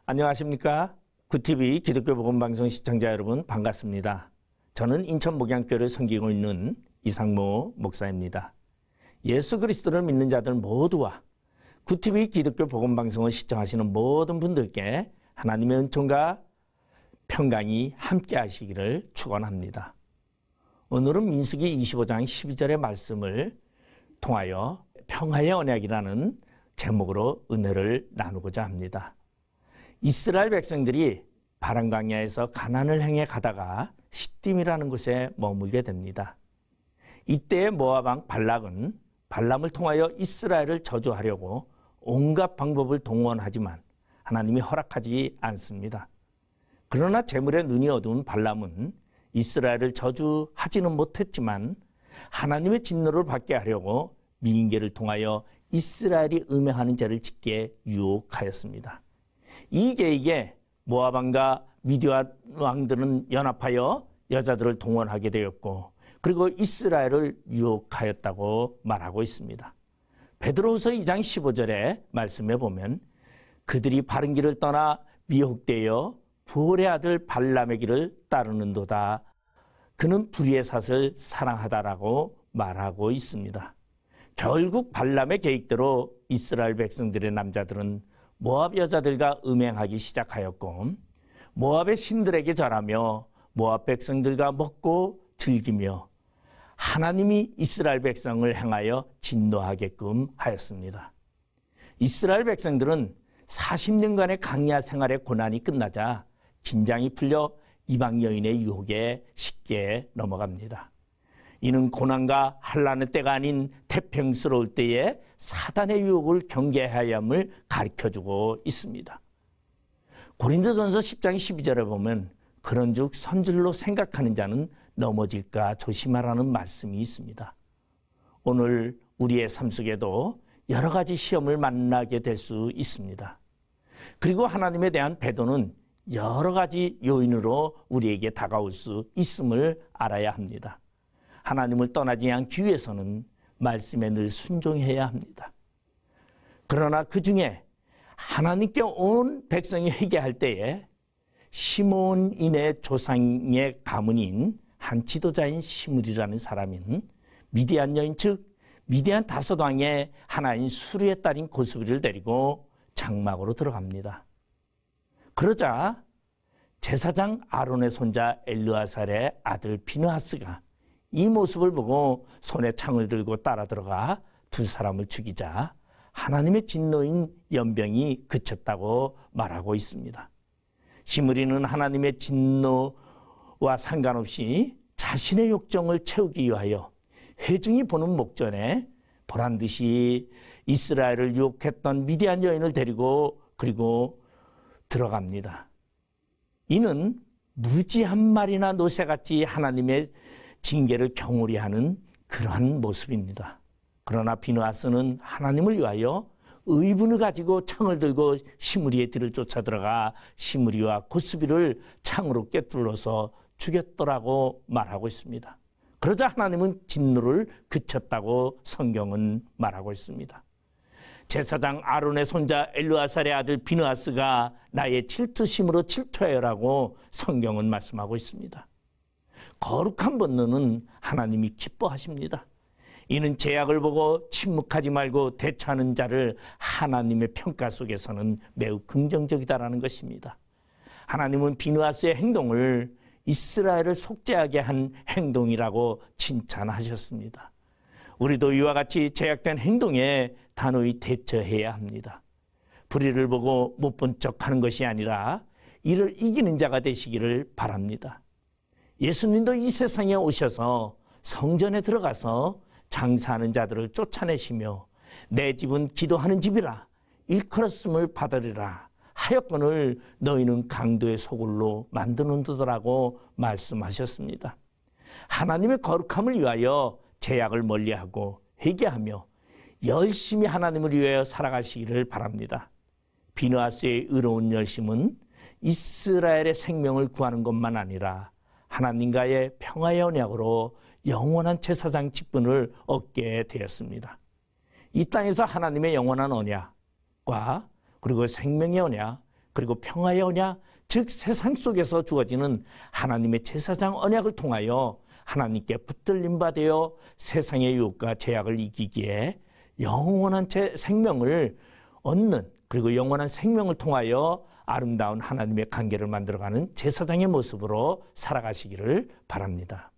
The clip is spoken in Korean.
안녕하십니까? 구TV 기독교 복음방송 시청자 여러분 반갑습니다. 저는 인천 목양교를 섬기고 있는 이상모 목사입니다. 예수 그리스도를 믿는 자들 모두와 구TV 기독교 복음방송을 시청하시는 모든 분들께 하나님의 은총과 평강이 함께 하시기를 축원합니다. 오늘은 민수기 25장 12절의 말씀을 통하여 평화의 언약이라는 제목으로 은혜를 나누고자 합니다. 이스라엘 백성들이 바람 광야에서 가나안을 향해 가다가 시딤이라는 곳에 머물게 됩니다. 이때 모압 왕 발락은 발람을 통하여 이스라엘을 저주하려고 온갖 방법을 동원하지만 하나님이 허락하지 않습니다. 그러나 재물에 눈이 어두운 발람은 이스라엘을 저주하지는 못했지만 하나님의 진노를 받게 하려고 미인계를 통하여 이스라엘이 음행하는 죄를 짓게 유혹하였습니다. 이 계획에 모압 왕과 미디안 왕들은 연합하여 여자들을 동원하게 되었고 그리고 이스라엘을 유혹하였다고 말하고 있습니다. 베드로후서 2장 15절의 말씀에 보면 그들이 바른 길을 떠나 미혹되어 부올의 아들 발람의 길을 따르는도다. 그는 불의의 삿을 사랑하다라고 말하고 있습니다. 결국 발람의 계획대로 이스라엘 백성들의 남자들은 모압 여자들과 음행하기 시작하였고 모압의 신들에게 절하며 모압 백성들과 먹고 즐기며 하나님이 이스라엘 백성을 향하여 진노하게끔 하였습니다. 이스라엘 백성들은 40년간의 광야 생활의 고난이 끝나자 긴장이 풀려 이방 여인의 유혹에 쉽게 넘어갑니다. 이는 고난과 환난의 때가 아닌 태평스러울 때에 사단의 유혹을 경계해야 함을 가르쳐주고 있습니다. 고린도전서 10장 12절에 보면 그런즉 선줄로 생각하는 자는 넘어질까 조심하라는 말씀이 있습니다. 오늘 우리의 삶 속에도 여러 가지 시험을 만나게 될 수 있습니다. 그리고 하나님에 대한 배도는 여러 가지 요인으로 우리에게 다가올 수 있음을 알아야 합니다. 하나님을 떠나지 않기 위해서는 말씀에 늘 순종해야 합니다. 그러나 그 중에 하나님께 온 백성이 회개할 때에 시몬인의 조상의 가문인 한 지도자인 시므리라는 사람인 미디안 여인 즉 미디안 다섯 왕의 하나인 수르의 딸인 고스비를 데리고 장막으로 들어갑니다. 그러자 제사장 아론의 손자 엘르아살의 아들 비느하스가 이 모습을 보고 손에 창을 들고 따라 들어가 두 사람을 죽이자 하나님의 진노인 연병이 그쳤다고 말하고 있습니다. 시므리는 하나님의 진노와 상관없이 자신의 욕정을 채우기 위하여 회중이 보는 목전에 보란듯이 이스라엘을 유혹했던 미디안 여인을 데리고 그리고 들어갑니다. 이는 무지 한 마리나 노새같이 하나님의 징계를 경홀히 하는 그러한 모습입니다. 그러나 비느하스는 하나님을 위하여 의분을 가지고 창을 들고 시므리의 뒤를 쫓아 들어가 시므리와 고스비를 창으로 꿰뚫어서 죽였더라고 말하고 있습니다. 그러자 하나님은 진노를 그쳤다고 성경은 말하고 있습니다. 제사장 아론의 손자 엘르아살의 아들 비느하스가 나의 질투심으로 질투하여라고 성경은 말씀하고 있습니다. 거룩한 분노는 하나님이 기뻐하십니다. 이는 죄악을 보고 침묵하지 말고 대처하는 자를 하나님의 평가 속에서는 매우 긍정적이다라는 것입니다. 하나님은 비느하스의 행동을 이스라엘을 속죄하게 한 행동이라고 칭찬하셨습니다. 우리도 이와 같이 죄악된 행동에 단호히 대처해야 합니다. 불의를 보고 못 본 척하는 것이 아니라 이를 이기는 자가 되시기를 바랍니다. 예수님도 이 세상에 오셔서 성전에 들어가서 장사하는 자들을 쫓아내시며 내 집은 기도하는 집이라 일컬었음을 받으리라 하였거늘 너희는 강도의 소굴로 만드는도라고 말씀하셨습니다. 하나님의 거룩함을 위하여 죄악을 멀리하고 회개하며 열심히 하나님을 위하여 살아가시기를 바랍니다. 비느하스의 의로운 열심은 이스라엘의 생명을 구하는 것만 아니라 하나님과의 평화의 언약으로 영원한 제사장 직분을 얻게 되었습니다. 이 땅에서 하나님의 영원한 언약과 그리고 생명의 언약 그리고 평화의 언약, 즉 세상 속에서 주어지는 하나님의 제사장 언약을 통하여 하나님께 붙들림 받아 세상의 유혹과 제약을 이기기에 영원한 생명을 얻는, 그리고 영원한 생명을 통하여 아름다운 하나님의 관계를 만들어가는 제사장의 모습으로 살아가시기를 바랍니다.